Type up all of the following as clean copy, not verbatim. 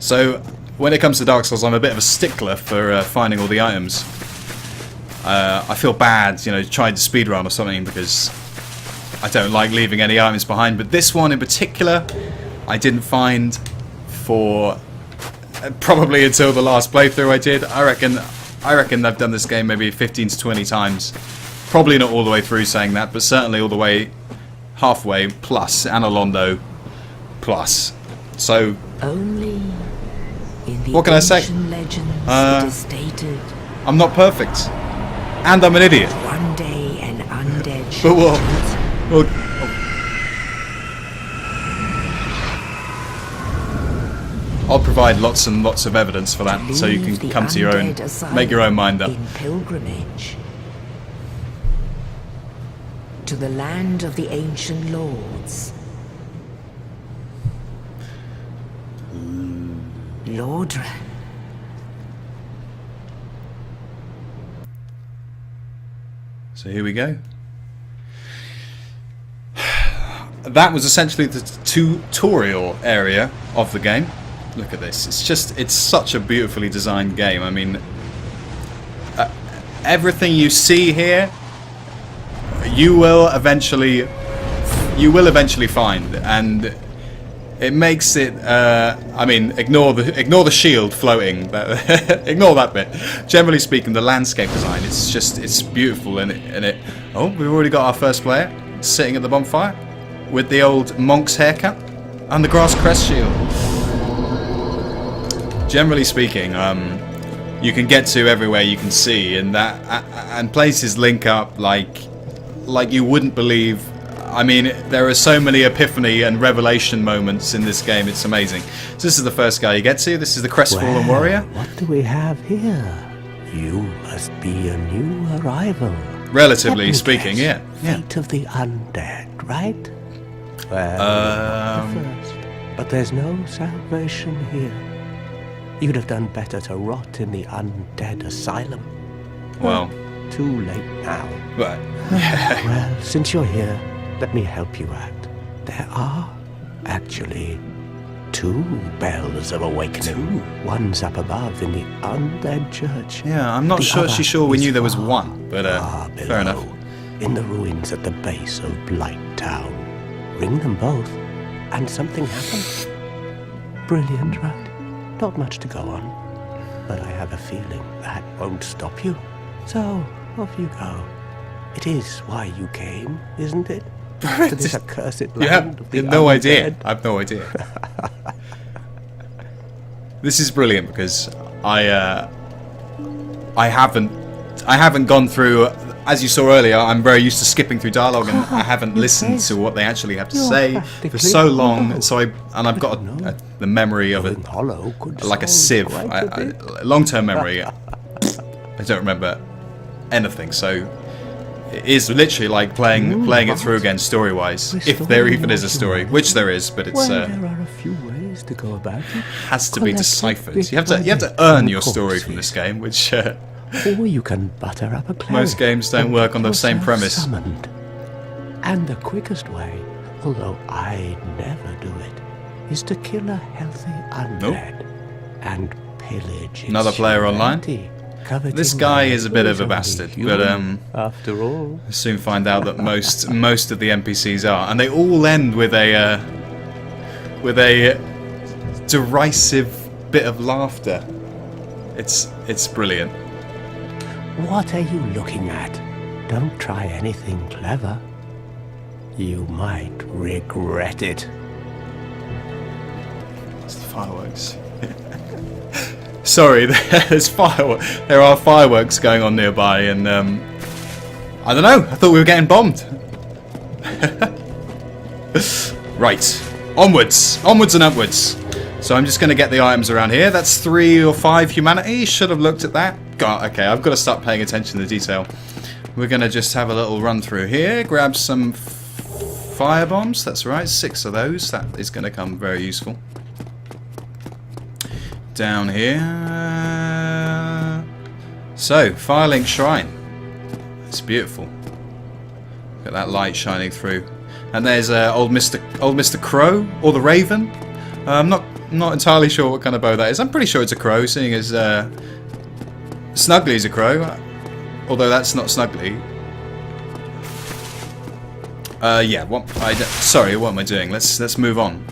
So when it comes to Dark Souls, I'm a bit of a stickler for finding all the items. I feel bad, you know, trying to speedrun or something because I don't like leaving any items behind. But this one in particular, I didn't find for probably until the last playthrough I did. I reckon I've done this game maybe 15 to 20 times. Probably not all the way through saying that, but certainly all the way halfway plus, and Alondo plus. So, only in the what can I say? legends it is stated, I'm not perfect. And I'm an idiot. one day an undead But shall what? Well, I'll provide lots and lots of evidence for that, so you can come to your own, make your own mind up. in pilgrimage to the land of the ancient lords. Lordran. So here we go. That was essentially the tutorial area of the game. Look at this. It's such a beautifully designed game. I mean, everything you see here, you will eventually find, and it makes it. I mean, ignore the shield floating. Ignore that bit. Generally speaking, the landscape design, it's beautiful, and it. Oh, we've already got our first player sitting at the bonfire with the old monk's haircut and the grass crest shield. Generally speaking, you can get to everywhere you can see, and and places link up like you wouldn't believe. I mean, there are so many epiphany and revelation moments in this game. It's amazing. So this is the first guy you get to. This is the crestfallen warrior. What do we have here? You must be a new arrival. Relatively speaking, yeah. Fate of the undead, right? Well, first, but there's no salvation here. You'd have done better to rot in the undead asylum. Well, too late now. but Well, since you're here, let me help you out. There are actually 2 bells of awakening. One's up above in the undead church. yeah, I'm not sure we knew there was one, but fair enough. In the ruins at the base of Blight Town. Ring them both, and something happens. Brilliant, right? Not much to go on, but I have a feeling that won't stop you. So, off you go. It is why you came, isn't it? To this accursed land of the no idea. undead. I have no idea. This is brilliant because I haven't gone through. As you saw earlier, I'm very used to skipping through dialogue, and I haven't listened to what they actually have to say for so long. And so I've got the memory of it, like a sieve, long-term memory. I don't remember anything, so it is literally like playing it through again, story-wise, if there even is a story, which there is, but it's Well, there are a few ways to go about it. has to be deciphered. You have to earn your story from this game, which. Or you can butter up a cleric. Most games don't and work get on the same yourself premise. Summoned. And the quickest way, although I'd never do it, is to kill a healthy undead and pillage its Another player online? humanity, coveting This guy is a bit of a only bastard, human, but after all. I soon find out that most of the NPCs are, and they all end with a derisive bit of laughter. It's brilliant. What are you looking at? Don't try anything clever. You might regret it. It's the fireworks. Sorry, there are fireworks going on nearby, and I don't know. I thought we were getting bombed. Right, onwards and upwards. So I'm just going to get the items around here. That's 3 or 5 humanity. Should have looked at that. God, okay, I've got to start paying attention to the detail. We're going to just have a little run through here. Grab some fire bombs. That's right, 6 of those. That is going to come very useful. Down here. So, Firelink Shrine. It's beautiful. Look at that light shining through. And there's old Mr. Crow, or the Raven. I'm not I'm not entirely sure what kind of bow that is. I'm pretty sure it's a crow, seeing as Snuggly's a crow. Although that's not Snuggly. Yeah. Sorry, what am I doing? Let's move on.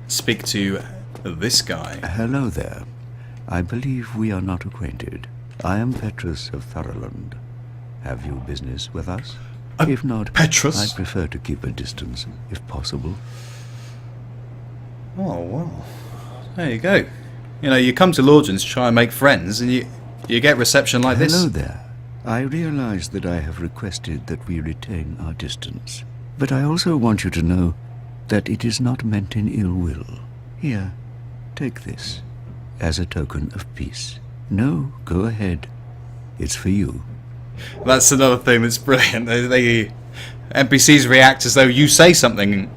Speak to this guy. Hello there. I believe we are not acquainted. I am Petrus of Thoroland. Have you business with us? If not, Petrus? I prefer to keep a distance, if possible. Oh, well. There you go. You know, you come to Lordran to try and make friends, and you get reception like this. Hello there. I realize that I have requested that we retain our distance. But I also want you to know that it is not meant in ill will. Here, take this, as a token of peace. No, go ahead. It's for you. That's another thing that's brilliant. They NPCs react as though you say something.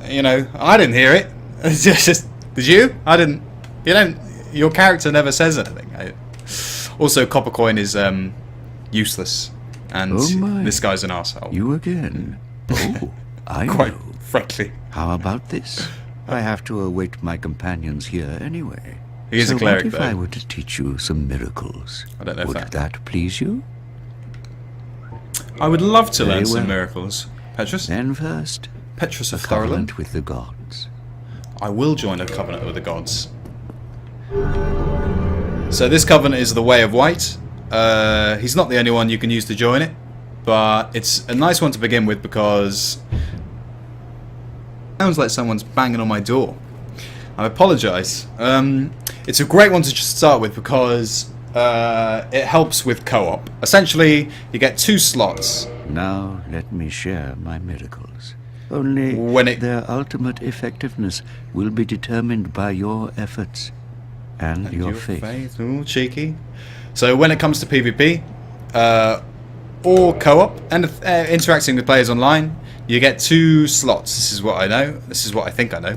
You know, I didn't hear it. It's just, did you? I didn't. You don't. Your character never says anything. Also, copper coin is useless, and this guy's an arsehole. You again? Oh, I Quite know. frankly. How about this? I have to await my companions here anyway. He is so a cleric, what if though. I were to teach you some miracles? I don't know if Would that please you? I would love to Very learn some well. miracles. Petrus? Then first, Petrus a of Thoroland? covenant with the gods. I will join a covenant with the gods. So this covenant is the Way of White. He's not the only one you can use to join it, but it's a nice one to begin with because sounds like someone's banging on my door. I apologise. It's a great one to just start with because it helps with co-op. Essentially, you get 2 slots. Now let me share my miracles. Only their ultimate effectiveness will be determined by your efforts and your faith. Ooh, cheeky. So when it comes to PvP or co-op and interacting with players online, you get 2 slots. This is what I know. This is what I think I know.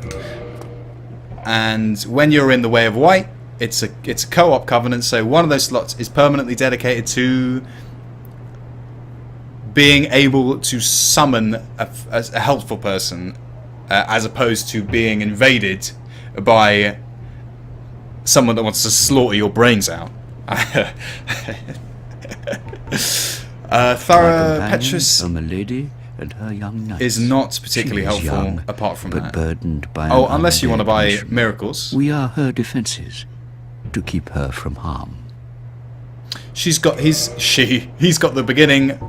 And when you're in the Way of White, it's a co-op covenant. So one of those slots is permanently dedicated to being able to summon a helpful person, as opposed to being invaded by someone that wants to slaughter your brains out. Thorough Petrus lady and her young knights. is not particularly She is helpful young, apart from but that. burdened by Oh, an unless you want to undead buy mission. miracles. We are her defenses to keep her from harm. He's got the beginning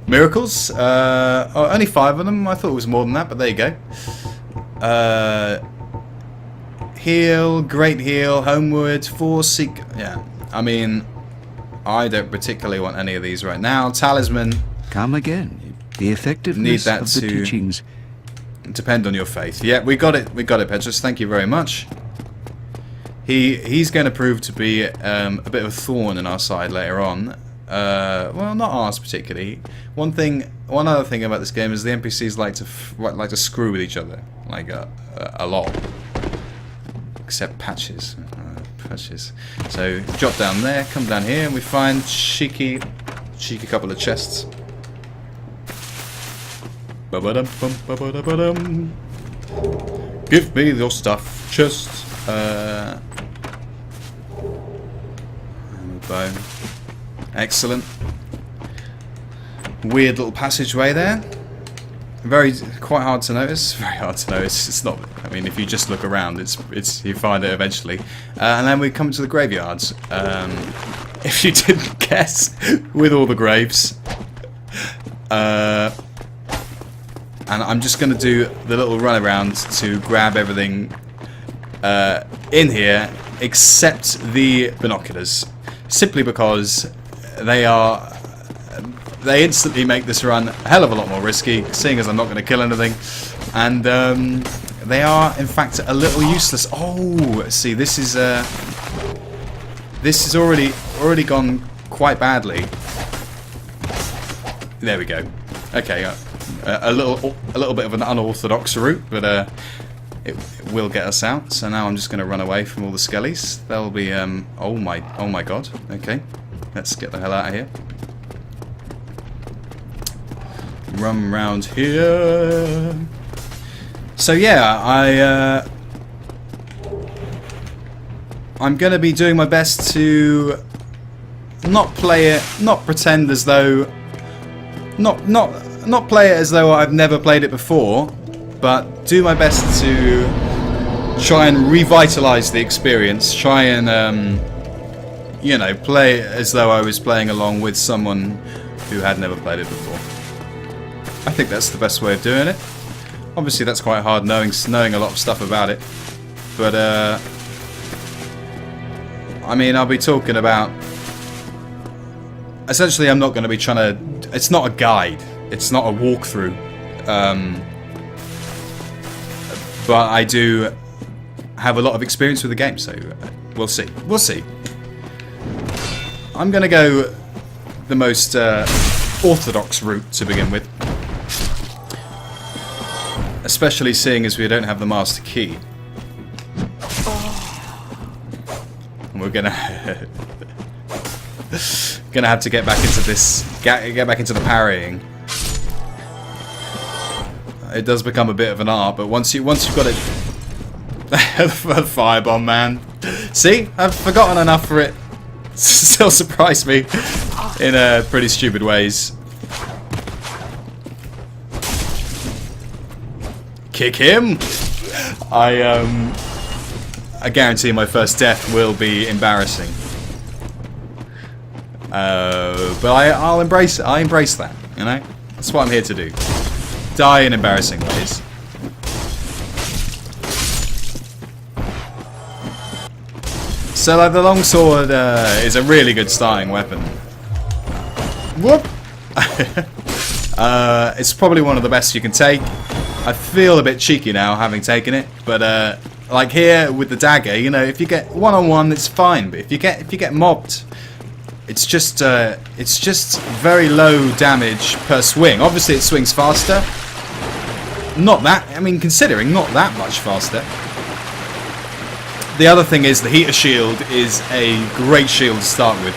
miracles. Only 5 of them. I thought it was more than that, but there you go. Heal, great heal, homeward, force, seek. Yeah, I mean, I don't particularly want any of these right now. Talisman. Come again. The effectiveness Need that of the to teachings. Depend on your faith. Yeah, we got it. We got it, Petrus. Thank you very much. He's going to prove to be a bit of a thorn in our side later on. Well, not ours particularly. One other thing about this game is the NPCs like to screw with each other, like a lot. Except Patches. Patches. So drop down there, come down here, and we find cheeky couple of chests. Ba-ba-dum-bum-ba-ba-da-ba-dum. Give me your stuff, chest. Bone. Excellent. Weird little passageway there. Quite hard to notice. Very hard to notice. It's not. I mean, if you just look around, it's you find it eventually. And then we come to the graveyards. If you didn't guess, with all the graves. And I'm just going to do the little run around to grab everything in here, except the binoculars. Simply because they instantly make this run a hell of a lot more risky, seeing as I'm not going to kill anything. And they are, in fact, a little useless. Oh, see, this is already gone quite badly. There we go. Okay, a little bit of an unorthodox route, but it will get us out. So now I'm just going to run away from all the skellies. They'll be oh my god. Okay, let's get the hell out of here. Run round here. So yeah, I'm gonna be doing my best to not play it, not pretend as though, not play it as though I've never played it before, but do my best to try and revitalize the experience. Try and you know, play as though I was playing along with someone who had never played it before. I think that's the best way of doing it. Obviously that's quite hard knowing a lot of stuff about it, but I mean, I'll be talking about, essentially I'm not going to be trying to, it's not a guide, it's not a walkthrough, but I do have a lot of experience with the game, so we'll see. We'll see. I'm going to go the most orthodox route to begin with. Especially seeing as we don't have the master key. And we're gonna have to get back into this, get back into the parrying. It does become a bit of an art, but once you've got it, the firebomb, man. See, I've forgotten enough for it to still surprise me in pretty stupid ways. Kick him! I guarantee my first death will be embarrassing. But I'll embrace it. I embrace that, you know? That's what I'm here to do. Die in embarrassing ways. So like the longsword is a really good starting weapon. Whoop! It's probably one of the best you can take. I feel a bit cheeky now having taken it, but like here with the dagger, you know, if you get one-on-one, it's fine. But if you get mobbed, it's just very low damage per swing. Obviously, it swings faster. Not that, I mean, considering not that much faster. The other thing is the heater shield is a great shield to start with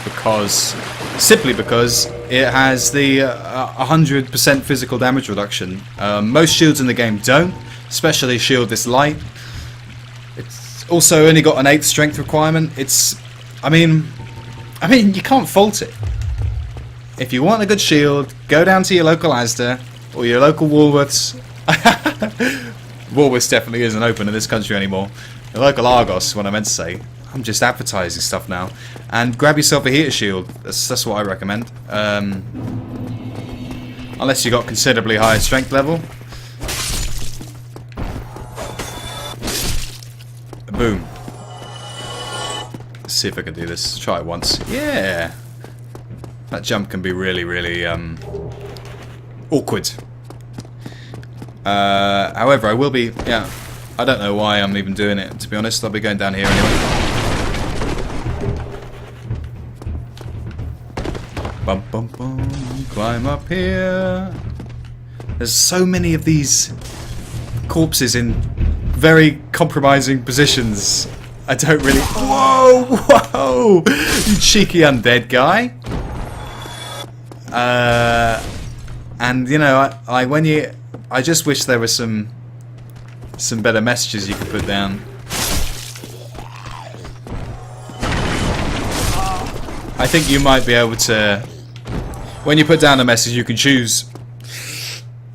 simply because it has the 100% physical damage reduction. Most shields in the game don't, especially shield this light. It's also only got an 8th strength requirement. I mean, you can't fault it. If you want a good shield, go down to your local Asda or your local Woolworths. Woolworths definitely isn't open in this country anymore. The local Argos, what I meant to say. I'm just advertising stuff now. And grab yourself a heater shield. That's what I recommend. Unless you got considerably higher strength level. Boom. Let's see if I can do this. Try it once. Yeah. That jump can be really, really awkward. However, I will be. Yeah. I don't know why I'm even doing it. To be honest, I'll be going down here anyway. Bum bum bum. Climb up here. There's so many of these corpses in very compromising positions. I don't really. Whoa, whoa! You cheeky undead guy. And you know, I just wish there was some better messages you could put down. I think you might be able to, when you put down a message, you can choose.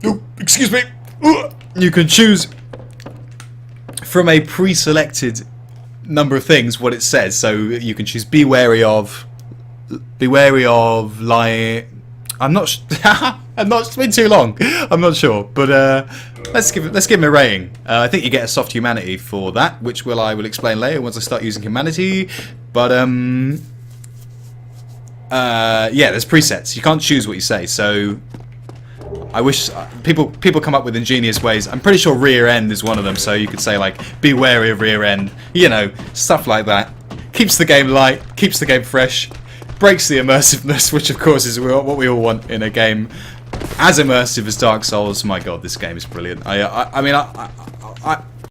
Oh, excuse me. You can choose from a pre-selected number of things what it says. So you can choose be wary of lying. I'm not. I'm not. It's been too long. I'm not sure, but let's give him a rating. I think you get a soft humanity for that, which I will explain later once I start using humanity. But yeah, there's presets. You can't choose what you say. So I wish people come up with ingenious ways. I'm pretty sure rear end is one of them. So you could say like, be wary of rear end. You know, stuff like that. Keeps the game light. Keeps the game fresh. Breaks the immersiveness, which of course is what we all want in a game as immersive as Dark Souls. My God, this game is brilliant. I mean,